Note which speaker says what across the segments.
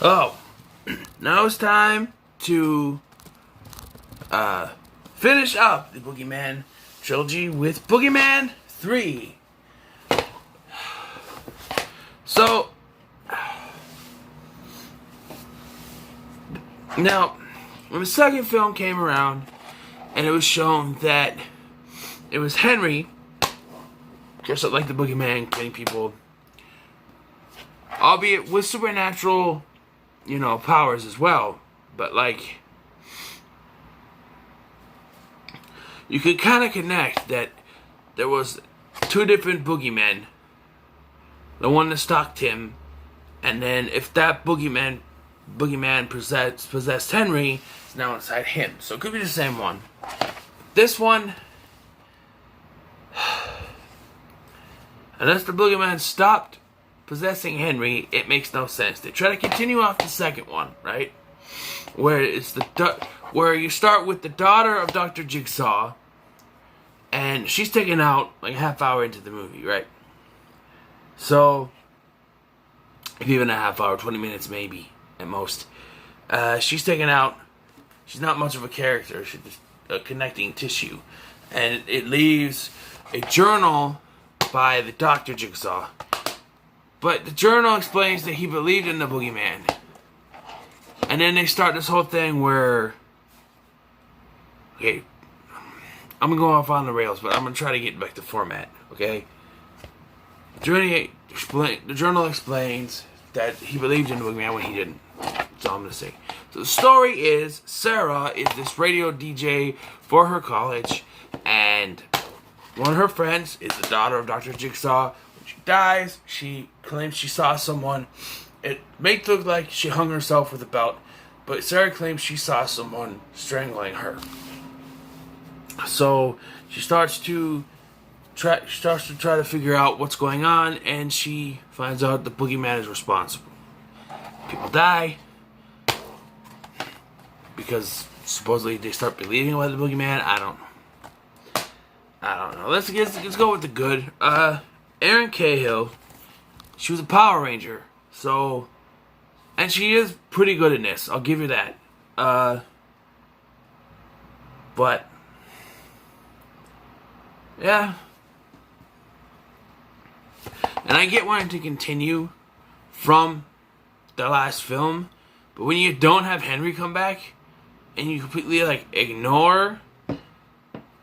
Speaker 1: Oh, now it's time to finish up the Boogeyman trilogy with Boogeyman 3. So, now, when the second film came around, and it was shown that it was Henry, just like the Boogeyman, killing people, albeit with supernatural, powers as well, but like, you could kind of connect that there was two different Boogeymen. The one that stalked him, and then if that Boogeyman possessed Henry, it's now inside him. So it could be the same one. This one, unless the Boogeyman stopped possessing Henry, it makes no sense. They try to continue off the second one, right? Where it's where you start with the daughter of Dr. Jigsaw, and she's taken out like a half hour into the movie, right? So, if even a half hour, 20 minutes maybe, at most. She's taken out. She's not much of a character. She's just a connecting tissue. And it leaves a journal by the Dr. Jigsaw. But the journal explains that he believed in the Boogeyman. And then they start this whole thing where... Okay, I'm going to go off on the rails, but I'm going to try to get back to format, okay? The journal explains that he believed in the Boogeyman when he didn't. That's all I'm going to say. So the story is, Sarah is this radio DJ for her college, and one of her friends is the daughter of Dr. Jigsaw. When she dies, she claims she saw someone. It makes it look like she hung herself with a belt, but Sarah claims she saw someone strangling her. So she starts to try to figure out what's going on, and she finds out the Boogeyman is responsible. People die because supposedly they start believing about the Boogeyman. I don't know. Let's go with the good. Erin Cahill, she was a Power Ranger, so, and she is pretty good in this. I'll give you that. But yeah. And I get wanting to continue from the last film, but when you don't have Henry come back, and you completely, ignore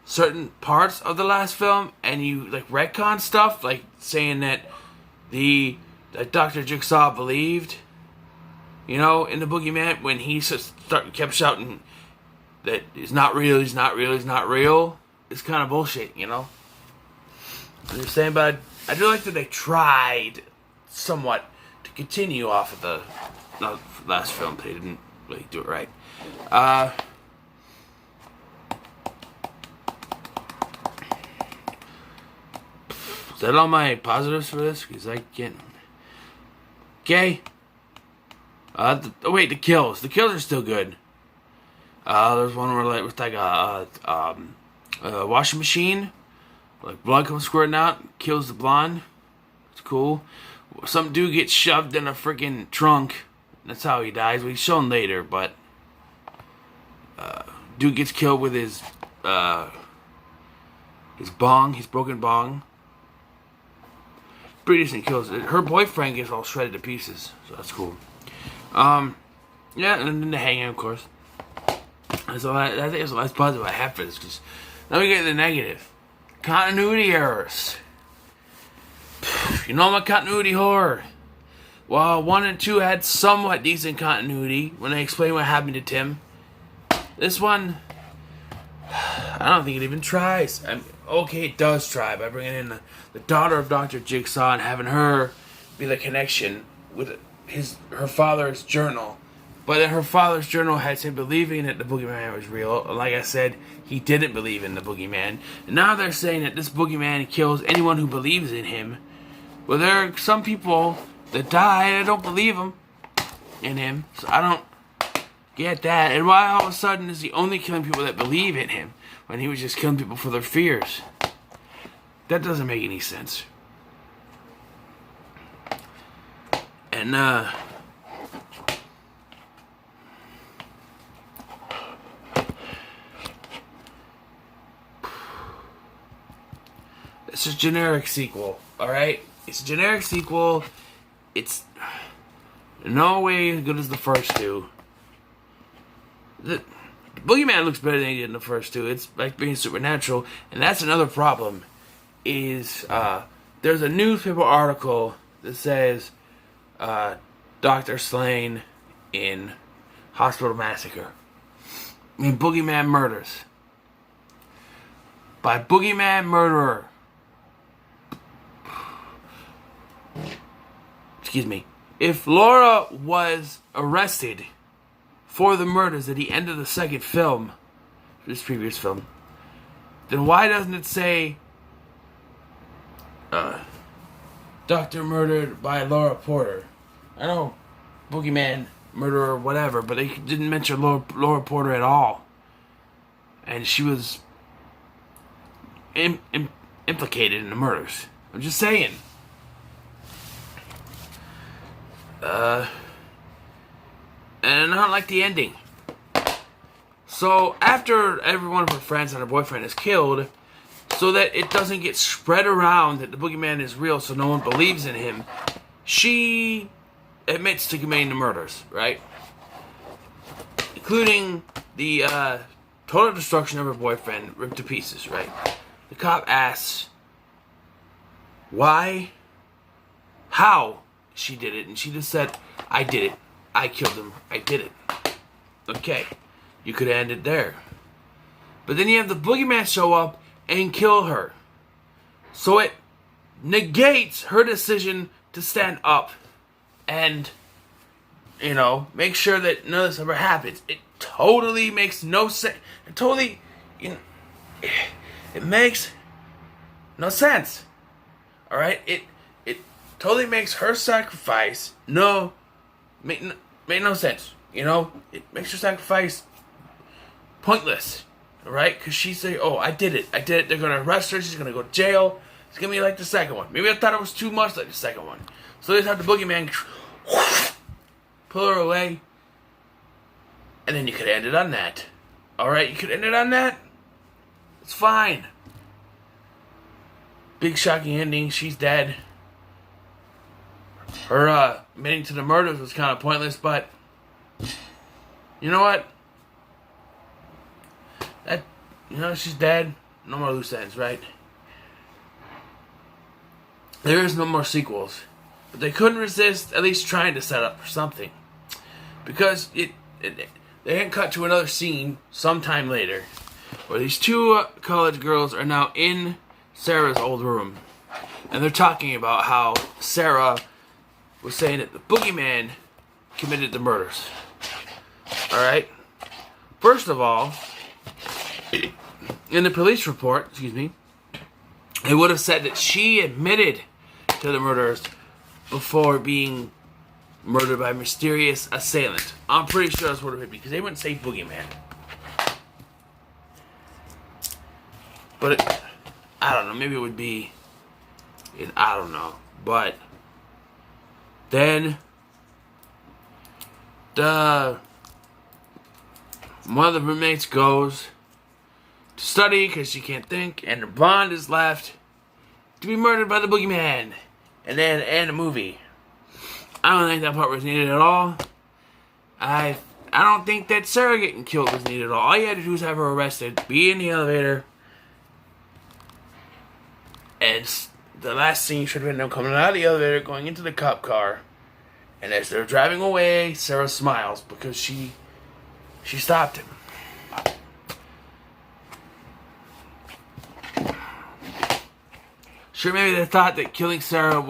Speaker 1: certain parts of the last film, and you, retcon stuff, saying that that Dr. Jigsaw believed, in the Boogeyman, when he kept shouting that he's not real, he's not real, he's not real, it's kind of bullshit, I'm just saying, but I do like that they tried somewhat to continue off of the last film. They didn't really do it right. Is that all my positives for this? Because I can't. Okay. The kills. The kills are still good. There's one where with a washing machine. Blood comes squirting out, kills the blonde. It's cool. Some dude gets shoved in a freaking trunk. That's how he dies. Well, he's shown later, but dude gets killed with his broken bong. Pretty decent kills. Her boyfriend gets all shredded to pieces, so that's cool. Yeah, and then the hanging, of course. So I think that's the last positive I have for this, because now we get to the negative. Continuity errors. My continuity horror. While 1 and 2 had somewhat decent continuity when they explain what happened to Tim, this one, I don't think it even tries. Okay, it does try by bringing in the daughter of Dr. Jigsaw and having her be the connection with her father's journal. But then her father's journal has him believing that the Boogeyman was real. Like I said, he didn't believe in the Boogeyman. And now they're saying that this Boogeyman kills anyone who believes in him. Well, there are some people that die and I don't believe in him. So I don't get that. And why all of a sudden is he only killing people that believe in him when he was just killing people for their fears? That doesn't make any sense. And It's a generic sequel, alright? It's a generic sequel. It's no way as good as the first two. The Boogeyman looks better than he did in the first two. It's like being supernatural. And that's another problem. Is there's a newspaper article that says Dr. Slain in Hospital Massacre. I mean, Boogeyman murders. By Boogeyman murderer. Excuse me. If Laura was arrested for the murders at the end of the second film, this previous film, then why doesn't it say Doctor murdered by Laura Porter? I know Boogeyman murderer, whatever, but they didn't mention Laura Porter at all, and she was implicated in the murders. I'm just saying. And I don't like the ending. So after every one of her friends and her boyfriend is killed, so that it doesn't get spread around that the Boogeyman is real so no one believes in him, she admits to committing the murders, right? Including the total destruction of her boyfriend, ripped to pieces, right? The cop asks why, how she did it, and she just said, I did it. I killed him. I did it. Okay. You could end it there. But then you have the Boogeyman show up and kill her. So it negates her decision to stand up and, you know, make sure that none of this ever happens. It totally makes no sense. It totally, you know, it makes no sense. Alright? It totally makes her sacrifice make no sense. You know? It makes her sacrifice pointless. Alright? Because she say, oh, I did it. They're going to arrest her. She's going to go to jail. It's going to be like the second one. Maybe I thought it was too much like the second one. So they just have the Boogeyman pull her away. And then you could end it on that. Alright? You could end it on that. It's fine. Big shocking ending. She's dead. Her admitting to the murders was kind of pointless, but you know what? She's dead. No more loose ends, right? There is no more sequels, but they couldn't resist at least trying to set up for something, because they didn't cut to another scene sometime later where these two college girls are now in Sarah's old room, and they're talking about how Sarah was saying that the Boogeyman committed the murders. Alright? First of all, in the police report, it would have said that she admitted to the murders before being murdered by a mysterious assailant. I'm pretty sure that's what it would be, because they wouldn't say Boogeyman. But I don't know, maybe it would be, I don't know, but then one of the roommates goes to study because she can't think, and her blonde is left to be murdered by the Boogeyman, and then end the movie. I don't think that part was needed at all. I don't think that Sarah getting killed was needed at all. All you had to do was have her arrested, be in the elevator, and the last scene should have been them coming out of the elevator, going into the cop car, and as they're driving away, Sarah smiles because she stopped him. Sure, maybe they thought that killing Sarah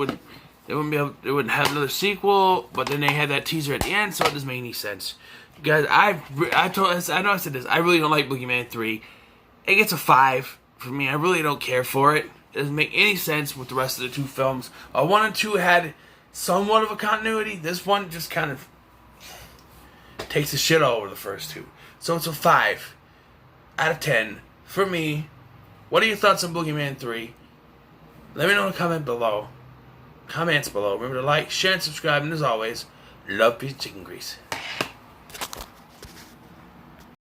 Speaker 1: they wouldn't have another sequel, but then they had that teaser at the end, so it doesn't make any sense. Guys, I know I said this. I really don't like Boogeyman 3. It gets a 5 for me. I really don't care for it. It doesn't make any sense with the rest of the two films. 1 and 2 had somewhat of a continuity. This one just kind of takes the shit all over the first two. So it's a 5 out of 10 for me. What are your thoughts on Boogeyman 3? Let me know in the comments below. Remember to like, share, and subscribe. And as always, love, peace, chicken grease.